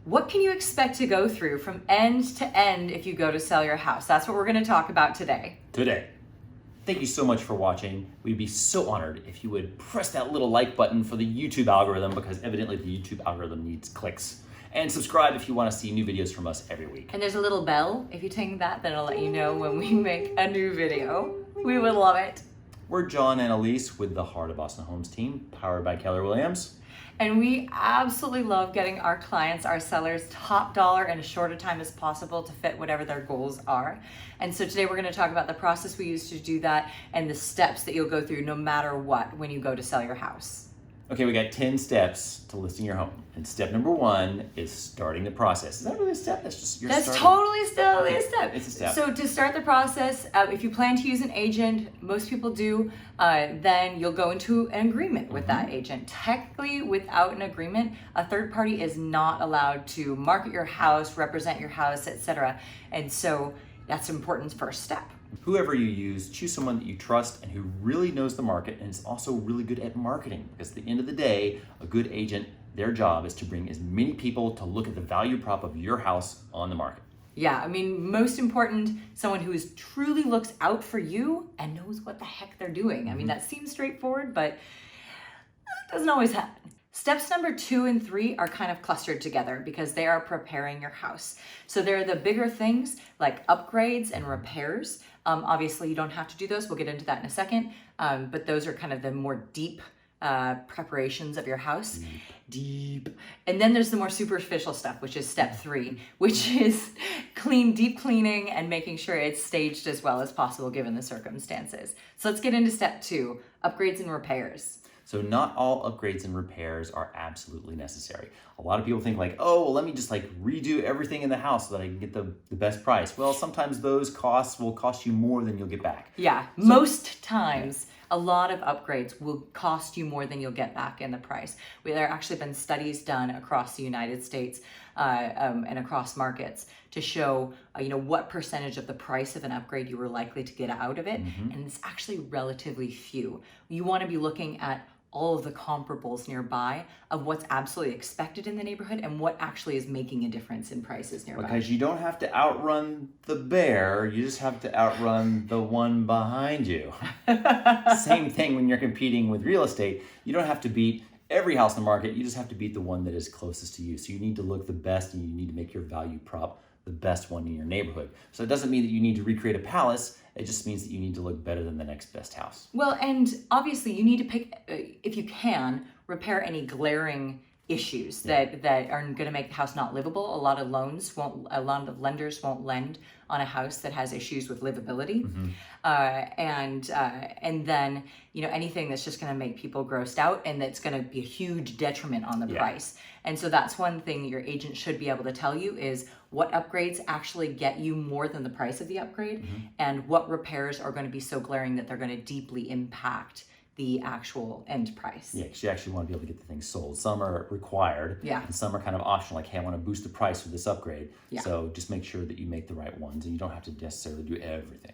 what can you expect to go through from end to end if you go to sell your house? That's what we're going to talk about today. Thank you so much for watching. We'd be so honored if you would press that little like button for the YouTube algorithm, because evidently the YouTube algorithm needs clicks. And subscribe if you want to see new videos from us every week. And there's a little bell. If you ting that, then it'll let you know when we make a new video. We would love it. We're John and Alyse with the Heart of Austin Homes team, powered by Keller Williams. And we absolutely love getting our clients, our sellers, top dollar in as short a time as possible to fit whatever their goals are. And so today we're going to talk about the process we use to do that and the steps that you'll go through no matter what when you go to sell your house. Okay, we got 10 steps to listing your home. And step number 1 is starting the process. Is that really a step? That's just your starting. Totally still a step. It's a step. So to start the process, if you plan to use an agent, most people do, then you'll go into an agreement with that agent. Technically, without an agreement, a third party is not allowed to market your house, represent your house, etc. And so that's an important first step. Whoever you use, choose someone that you trust and who really knows the market and is also really good at marketing. Because at the end of the day, a good agent, their job is to bring as many people to look at the value prop of your house on the market. Yeah, I mean, most important, someone who is truly looks out for you and knows what the heck they're doing. I mean, that seems straightforward, but it doesn't always happen. Steps number 2 and 3 are kind of clustered together because they are preparing your house. So they're the bigger things like upgrades and repairs. Obviously, you don't have to do those. We'll get into that in a second. But those are kind of the more deep preparations of your house. Deep. And then there's the more superficial stuff, which is step 3, which is deep cleaning and making sure it's staged as well as possible given the circumstances. So let's get into step 2, upgrades and repairs. So not all upgrades and repairs are absolutely necessary. A lot of people think like, oh, well, let me just like redo everything in the house so that I can get the best price. Well, sometimes those costs will cost you more than you'll get back. Yeah, so, most times a lot of upgrades will cost you more than you'll get back in the price. There have actually been studies done across the United States and across markets to show what percentage of the price of an upgrade you were likely to get out of it. And it's actually relatively few. You want to be looking at all of the comparables nearby of what's absolutely expected in the neighborhood and what actually is making a difference in prices nearby. Because you don't have to outrun the bear, you just have to outrun the one behind you. Same thing when you're competing with real estate. You don't have to beat every house in the market, you just have to beat the one that is closest to you. So you need to look the best and you need to make your value prop the best one in your neighborhood. So it doesn't mean that you need to recreate a palace. It just means that you need to look better than the next best house. Well, and obviously you need to pick, if you can, repair any glaring issues that are going to make the house not livable. A lot of lenders won't lend on a house that has issues with livability. And then, anything that's just going to make people grossed out and that's going to be a huge detriment on the price. And so that's one thing your agent should be able to tell you is what upgrades actually get you more than the price of the upgrade and what repairs are going to be so glaring that they're going to deeply impact the actual end price. Yeah, because you actually want to be able to get the things sold. Some are required, and some are kind of optional, like, hey, I want to boost the price for this upgrade. So just make sure that you make the right ones, and you don't have to necessarily do everything.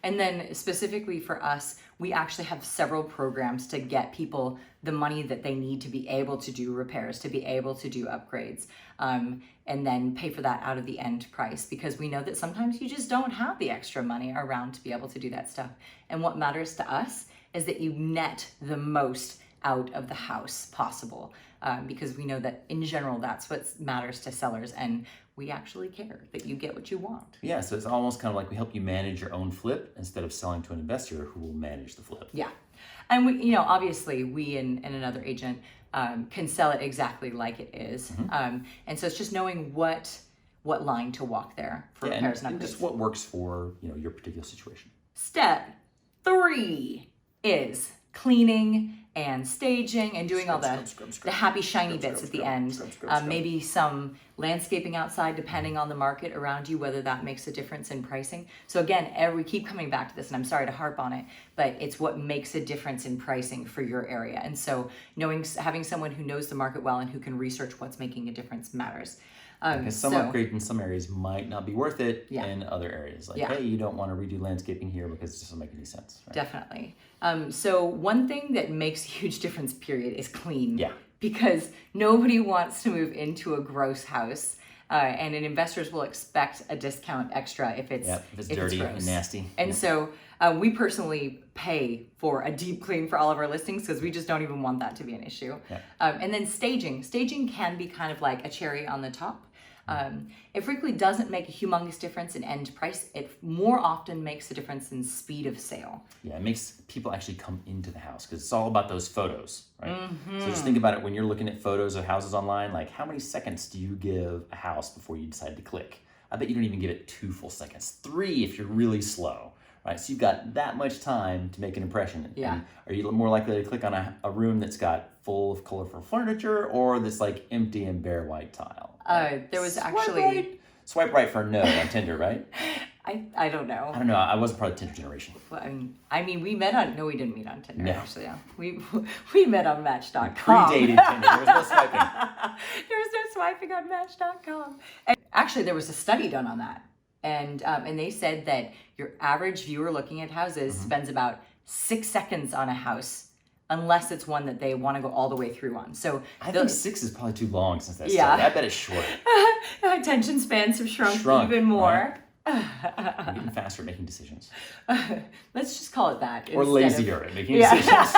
And then specifically for us, we actually have several programs to get people the money that they need to be able to do repairs, to be able to do upgrades, and then pay for that out of the end price, because we know that sometimes you just don't have the extra money around to be able to do that stuff. And what matters to us is that you net the most out of the house possible, because we know that in general that's what matters to sellers, and we actually care that you get what you want. Yeah, so it's almost kind of like we help you manage your own flip instead of selling to an investor who will manage the flip. Yeah, and we, obviously we and another agent can sell it exactly like it is, and so it's just knowing what line to walk there for repairs and upgrades. And just what works for your particular situation. Step 3 is cleaning and staging and doing all the happy shiny bits at the end. Maybe some landscaping outside depending on the market around you, whether that makes a difference in pricing. So again, we keep coming back to this, and I'm sorry to harp on it, but it's what makes a difference in pricing for your area. And so having someone who knows the market well and who can research what's making a difference matters. Because some upgrades in some areas might not be worth it in other areas. Like, hey, you don't want to redo landscaping here because it doesn't make any sense. Right? Definitely. So one thing that makes a huge difference, period, is clean. because nobody wants to move into a gross house. And investors will expect a discount extra if it's dirty gross and nasty. And so we personally pay for a deep clean for all of our listings because we just don't even want that to be an issue. And then staging can be kind of like a cherry on the top. It frequently doesn't make a humongous difference in end price. It more often makes a difference in speed of sale. Yeah, it makes people actually come into the house because it's all about those photos, right? So just think about it when you're looking at photos of houses online, like how many seconds do you give a house before you decide to click? I bet you don't even give it 2 full seconds, 3 if you're really slow, right? So you've got that much time to make an impression. Yeah. And are you more likely to click on a room that's got full of colorful furniture or that's like empty and bare white tile? There was actually... Swipe right for no on Tinder, right? I don't know. I don't know. I wasn't part of the Tinder generation. I mean, we met on... No, we didn't meet on Tinder, No. actually. Yeah. We met on Match.com. Predated Tinder. There was no swiping. There was no swiping on Match.com. And actually, there was a study done on that. And they said that your average viewer looking at houses spends about 6 seconds on a house, unless it's one that they want to go all the way through on. So I think 6 is probably too long since that Yeah. started. I bet it's short. attention spans have shrunk even right? more. I'm getting faster at making decisions. Let's just call it that. Or instead lazier at making decisions.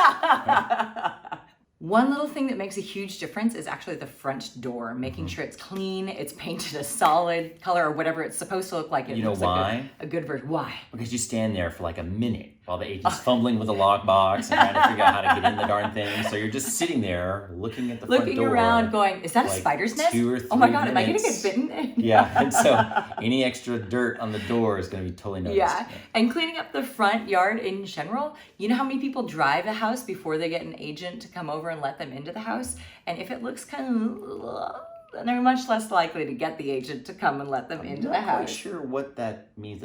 One little thing that makes a huge difference is actually the front door, making sure it's clean, it's painted a solid color or whatever it's supposed to look like. It You know looks why? Like a good version. Why? Because you stand there for like a minute while the agent's fumbling with the lockbox and trying to figure out how to get in the darn thing. So you're just sitting there looking at the front door. Looking around going, is that a like spider's nest? 2 or 3 Oh my God, am I minutes. going to get bitten? Yeah, and so any extra dirt on the door is going to be totally noticed. Yeah, and cleaning up the front yard in general. You know how many people drive a house before they get an agent to come over and let them into the house? And if it looks kind of... then they're much less likely to get the agent to come and let them into the I'm not quite house. sure what that means.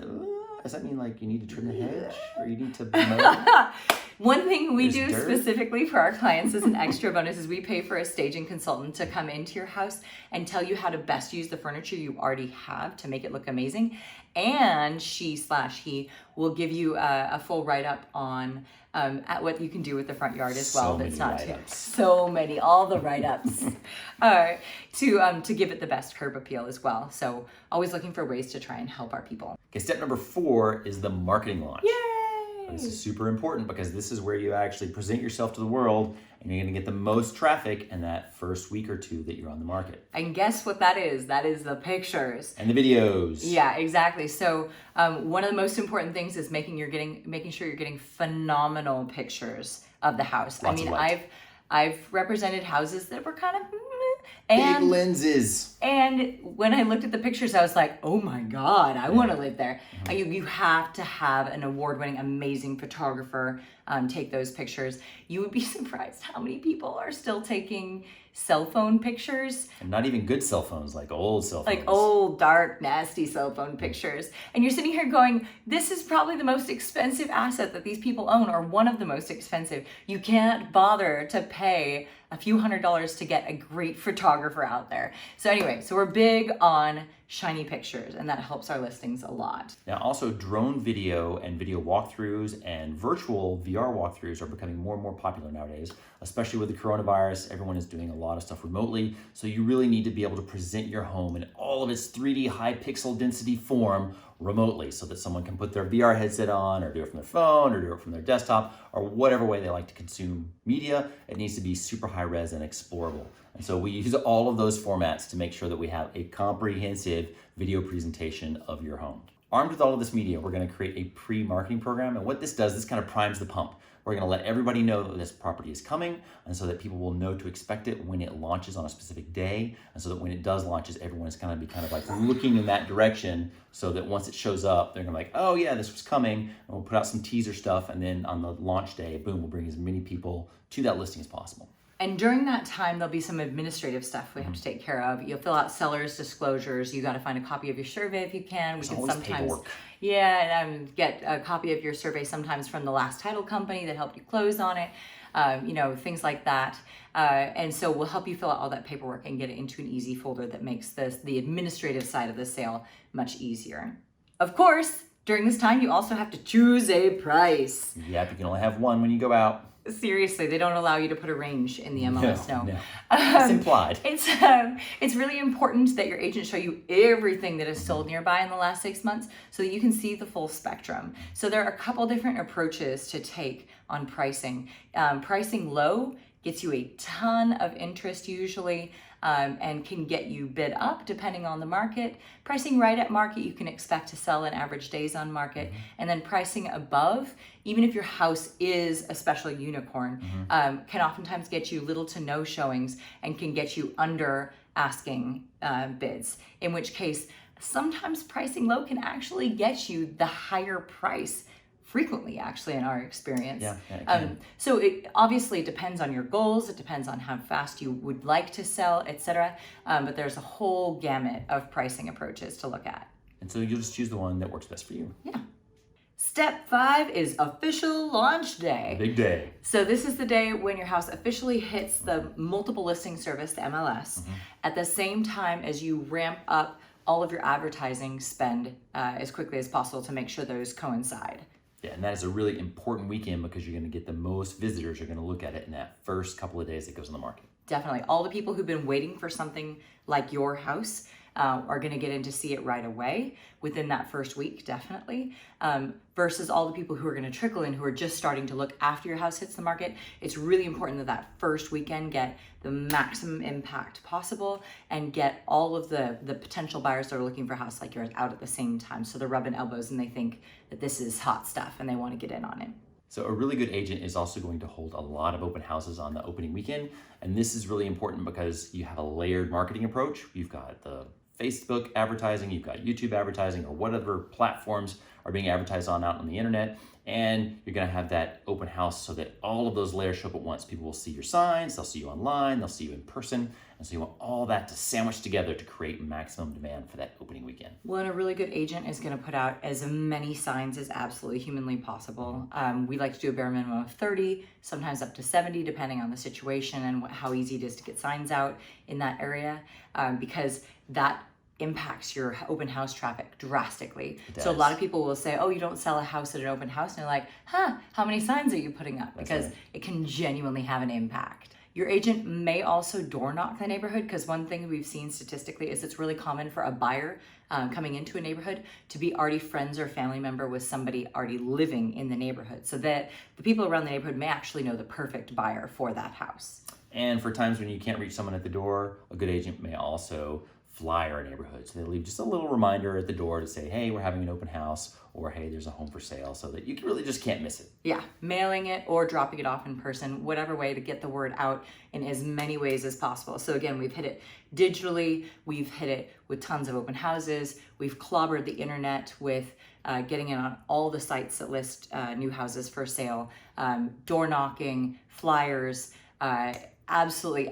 Does that mean like you need to trim the hedge or you need to mow? One thing we There's do dirt? specifically for our clients as an extra bonus is we pay for a staging consultant to come into your house and tell you how to best use the furniture you already have to make it look amazing. And she/he will give you a full write-up on at what you can do with the front yard as well. So That's many not write-ups. so many, all the write-ups to give it the best curb appeal as well. So always looking for ways to try and help our people. Okay, step number 4 is the marketing launch. Yay! This is super important because this is where you actually present yourself to the world and you're going to get the most traffic in that first week or 2 that you're on the market. And guess what that is? That is the pictures. And the videos. Yeah, exactly. So one of the most important things is making sure you're getting phenomenal pictures of the house. Lots of light. I've represented houses that were kind of Big lenses. And when I looked at the pictures, I was like, oh my God, I want to live there. You have to have an award-winning, amazing photographer take those pictures. You would be surprised how many people are still taking cell phone pictures. And not even good cell phones, like old cell phones. Like old, dark, nasty cell phone pictures. And you're sitting here going, this is probably the most expensive asset that these people own, or one of the most expensive. You can't bother to pay a few $100s to get a great photographer out there. So anyway, so we're big on shiny pictures, and that helps our listings a lot. Now also drone video and video walkthroughs and virtual VR walkthroughs are becoming more and more popular nowadays, especially with the coronavirus. Everyone is doing a lot of stuff remotely, so you really need to be able to present your home in all of its 3D high pixel density form remotely so that someone can put their VR headset on or do it from their phone or do it from their desktop or whatever way they like to consume media. It needs to be super high res and explorable. And so we use all of those formats to make sure that we have a comprehensive video presentation of your home. Armed with all of this media, we're going to create a pre-marketing program. And what this does, this kind of primes the pump. We're going to let everybody know that this property is coming, and so that people will know to expect it when it launches on a specific day, and so that when it does launches, everyone is going to be kind of like looking in that direction, so that once it shows up, they're going to be like, oh yeah, this was coming, and we'll put out some teaser stuff, and then on the launch day, boom, we'll bring as many people to that listing as possible. And during that time, there'll be some administrative stuff we have to take care of. You'll fill out seller's disclosures. You got to find a copy of your survey if you can. We can always sometimes, paperwork. yeah, and get a copy of your survey sometimes from the last title company that helped you close on it. Things like that. And so we'll help you fill out all that paperwork and get it into an easy folder that makes the administrative side of the sale much easier. Of course, During this time, you also have to choose a price. Yep, you can only have one when you go out. Seriously, they don't allow you to put a range in the MLS. No. It's implied. It's really important that your agent show you everything that is sold nearby in the last 6 months so that you can see the full spectrum. So there are a couple different approaches to take on pricing. Pricing low gets you a ton of interest usually, and can get you bid up depending on the market. Pricing right at market, you can expect to sell in average days on market. And then pricing above, even if your house is a special unicorn, can oftentimes get you little to no showings and can get you under asking bids, in which case sometimes pricing low can actually get you the higher price, frequently actually in our experience. So it obviously depends on your goals, it depends on how fast you would like to sell, etc. But there's a whole gamut of pricing approaches to look at. And so you'll just choose the one that works best for you. Yeah. Step 5 is official launch day. Big day. So this is the day when your house officially hits the multiple listing service, the MLS, at the same time as you ramp up all of your advertising spend as quickly as possible to make sure those coincide. Yeah, and that is a really important weekend because you're going to get the most visitors are going to look at it in that first couple of days it goes on the market. Definitely. All the people who've been waiting for something like your house are going to get in to see it right away within that first week, definitely, versus all the people who are going to trickle in who are just starting to look after your house hits the market. It's really important that that first weekend get the maximum impact possible and get all of the potential buyers that are looking for a house like yours out at the same time. So they're rubbing elbows and they think that this is hot stuff and they want to get in on it. So a really good agent is also going to hold a lot of open houses on the opening weekend. And this is really important because you have a layered marketing approach. You've got the Facebook advertising, you've got YouTube advertising, or whatever platforms are being advertised on out on the internet. And you're gonna have that open house so that all of those layers show up at once. People will see your signs, they'll see you online, they'll see you in person. And so you want all that to sandwich together to create maximum demand for that opening weekend. Well, and a really good agent is gonna put out as many signs as absolutely humanly possible. We like to do a bare minimum of 30, sometimes up to 70, depending on the situation and how easy it is to get signs out in that area, because that impacts your open house traffic drastically. So a lot of people will say, oh, you don't sell a house at an open house. And you're like, how many signs are you putting up? Because it can genuinely have an impact. Your agent may also door knock the neighborhood, because one thing we've seen statistically is it's really common for a buyer coming into a neighborhood to be already friends or family member with somebody already living in the neighborhood, so that the people around the neighborhood may actually know the perfect buyer for that house. And for times when you can't reach someone at the door, a good agent may also flyer a neighborhood. So they leave just a little reminder at the door to say, hey, we're having an open house, or hey, there's a home for sale, so that you really just can't miss it. Yeah, mailing it or dropping it off in person, whatever way to get the word out in as many ways as possible. So again, we've hit it digitally, we've hit it with tons of open houses, we've clobbered the internet with getting it on all the sites that list new houses for sale, door knocking, flyers, absolutely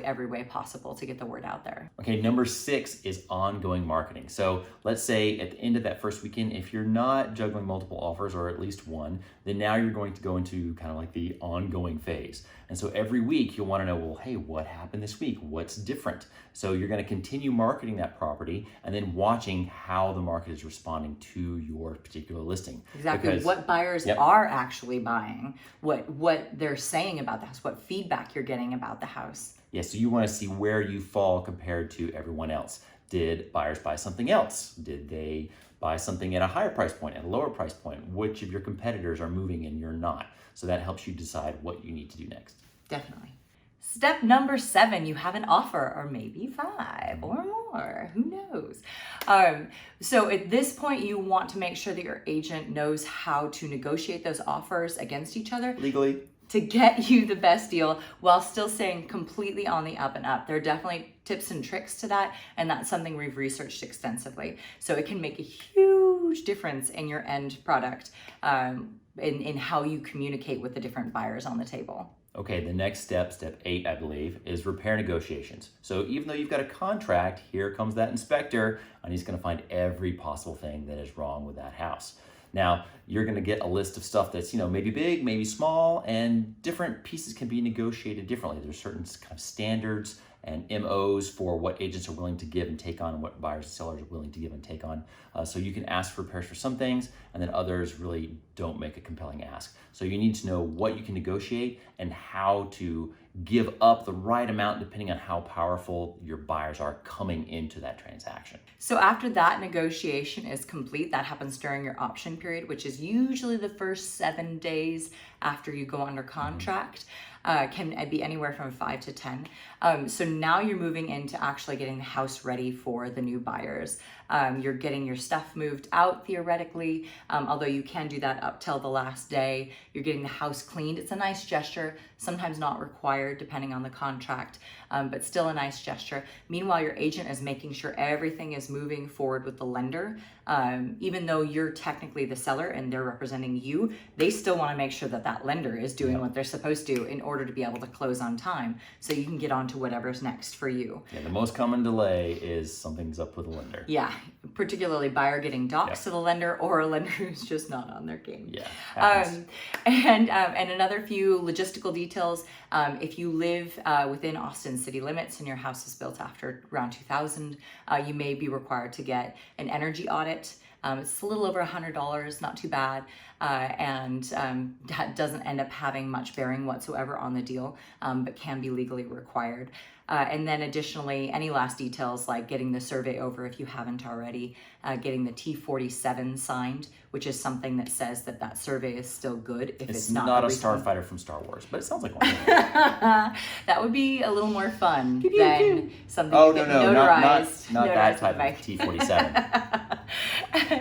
every way possible to get the word out there. Okay, number 6 is ongoing marketing. So let's say at the end of that first weekend, if you're not juggling multiple offers or at least one, then now you're going to go into kind of like the ongoing phase. And so every week you'll want to know, well, hey, what happened this week? What's different? So you're going to continue marketing that property and then watching how the market is responding to your particular listing. Exactly. Because, what buyers are actually buying, what they're saying about the house, what feedback you're getting about the house. Yeah, so you want to see where you fall compared to everyone else. Did buyers buy something else? Did they buy something at a higher price point, at a lower price point? Which of your competitors are moving and you're not? So that helps you decide what you need to do next. Definitely. Step number 7, you have an offer, or maybe 5 or more, who knows? So at this point, you want to make sure that your agent knows how to negotiate those offers against each other. Legally. To get you the best deal while still staying completely on the up and up. There are definitely tips and tricks to that, and that's something we've researched extensively. So it can make a huge difference in your end product, in how you communicate with the different buyers on the table. Okay, the next step, step 8, I believe, is repair negotiations. So even though you've got a contract, here comes that inspector, and he's going to find every possible thing that is wrong with that house. Now, you're going to get a list of stuff that's, maybe big, maybe small, and different pieces can be negotiated differently. There's certain kind of standards and MOs for what agents are willing to give and take on and what buyers and sellers are willing to give and take on. So you can ask for repairs for some things, and then others really don't make a compelling ask. So you need to know what you can negotiate and how to give up the right amount depending on how powerful your buyers are coming into that transaction. So after that negotiation is complete, that happens during your option period, which is usually the first 7 days after you go under contract. Can be anywhere from 5 to 10. So now you're moving into actually getting the house ready for the new buyers. You're getting your stuff moved out theoretically, although you can do that up till the last day. You're getting the house cleaned. It's a nice gesture, sometimes not required depending on the contract, but still a nice gesture. Meanwhile, your agent is making sure everything is moving forward with the lender. Even though you're technically the seller and they're representing you, they still want to make sure that that lender is doing what they're supposed to in order to be able to close on time, so you can get on to whatever's next for you. Yeah, the most common delay is something's up with the lender. Yeah, particularly buyer getting doxxed to the lender, or a lender who's just not on their game. Yeah. And another few logistical details. If you live within Austin city limits and your house is built after around 2000, you may be required to get an energy audit. It's a little over $100, not too bad, and that doesn't end up having much bearing whatsoever on the deal, but can be legally required. And then additionally, any last details like getting the survey over if you haven't already, getting the T47 signed, which is something that says that that survey is still good if it's not a starfighter from Star Wars, but it sounds like one. That would be a little more fun than something Oh, you get no, notarized. not that notarized type by- of T47.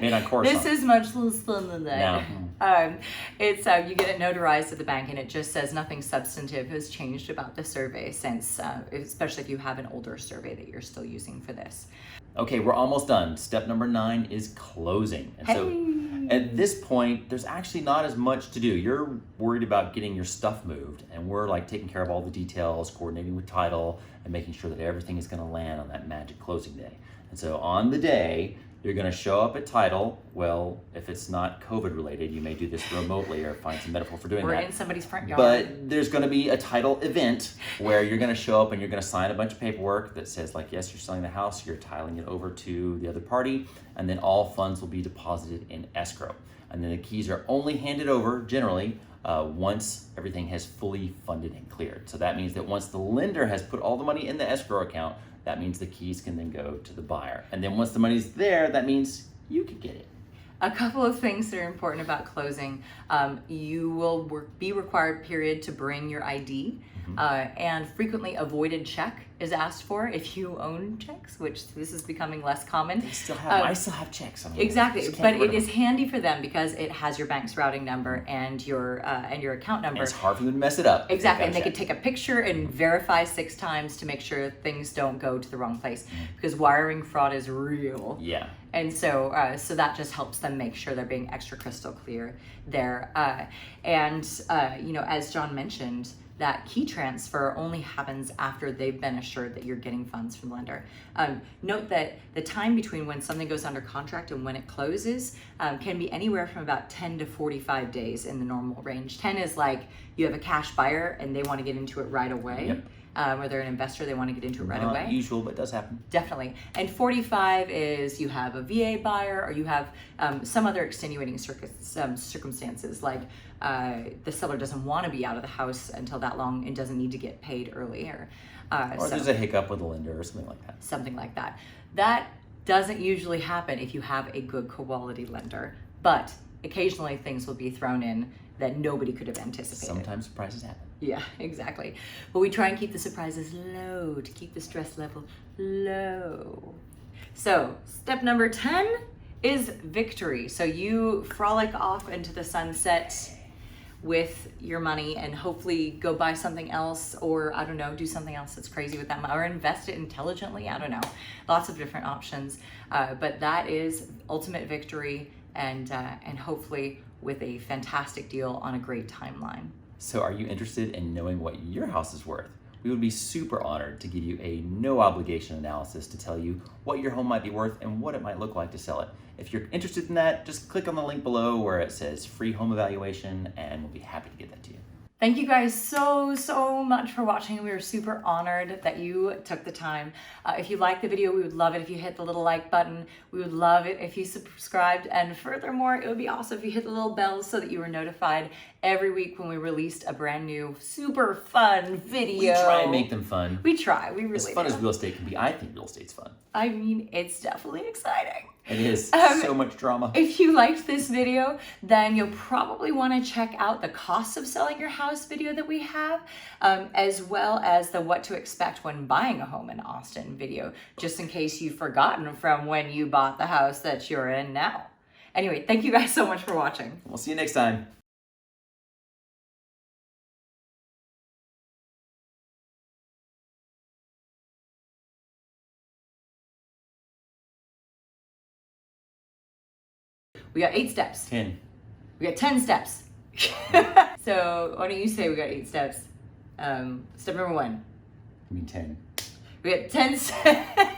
Made on Coruscant. This is much less fun than that. No. It's you get it notarized at the bank, and it just says nothing substantive has changed about the survey since, especially if you have an older survey that you're still using for this. Okay, we're almost done. Step number 9 is closing. And so at this point, there's actually not as much to do. You're worried about getting your stuff moved, and we're like taking care of all the details, coordinating with title, and making sure that everything is going to land on that magic closing day. And so on the day, you're going to show up at title. Well, if it's not COVID related, you may do this remotely or find some metaphor for doing that. Or in somebody's front yard. But there's going to be a title event where you're going to show up and you're going to sign a bunch of paperwork that says, like, yes, you're selling the house, you're titling it over to the other party, and then all funds will be deposited in escrow. And then the keys are only handed over, generally, once everything has fully funded and cleared. So that means that once the lender has put all the money in the escrow account, that means the keys can then go to the buyer. And then once the money's there, that means you can get it. A couple of things that are important about closing. You will be required, period, to bring your ID. And frequently avoided check is asked for if you own checks, which this is becoming less common. I still have checks. Exactly, but it is handy for them because it has your bank's routing number and your account number. And it's hard for them to mess it up. Exactly, and they can take a picture and verify 6 times to make sure things don't go to the wrong place, because wiring fraud is real. Yeah. And so that just helps them make sure they're being extra crystal clear there. As John mentioned, that key transfer only happens after they've been assured that you're getting funds from the lender. Note that the time between when something goes under contract and when it closes can be anywhere from about 10 to 45 days in the normal range. 10 is like you have a cash buyer and they want to get into it right away. Yep. Or they're an investor, they want to get into it right away. Not usual, but it does happen. Definitely. And 45 is you have a VA buyer, or you have some other extenuating circumstances, like the seller doesn't want to be out of the house until that long and doesn't need to get paid earlier. Or there's a hiccup with the lender or something like that. Something like that. That doesn't usually happen if you have a good quality lender, but occasionally things will be thrown in that nobody could have anticipated. Sometimes surprises happen. Yeah, exactly. But we try and keep the surprises low to keep the stress level low. So step number 10 is victory. So you frolic off into the sunset with your money and hopefully go buy something else, or I don't know, do something else that's crazy with that money, or invest it intelligently. I don't know, lots of different options. But that is ultimate victory, and hopefully with a fantastic deal on a great timeline. So are you interested in knowing what your house is worth? We would be super honored to give you a no obligation analysis to tell you what your home might be worth and what it might look like to sell it. If you're interested in that, just click on the link below where it says free home evaluation, and we'll be happy to get that to you. Thank you guys so much for watching. We are super honored that you took the time. If you liked the video, we would love it if you hit the little like button. We would love it if you subscribed. And furthermore, it would be awesome if you hit the little bell so that you were notified every week when we released a brand new, super fun video. We try and make them fun. We try, we really As fun as real estate can be, I think real estate's fun. I mean, it's definitely exciting. It is. So much drama. If you liked this video, then you'll probably want to check out the cost of selling your house video that we have, as well as the what to expect when buying a home in Austin video, just in case you've forgotten from when you bought the house that you're in now. Anyway, thank you guys so much for watching. We'll see you next time. We got 8 steps. 10. We got 10 steps. So why don't you say we got 8 steps? Step number 1. I mean 10. We got 10 steps.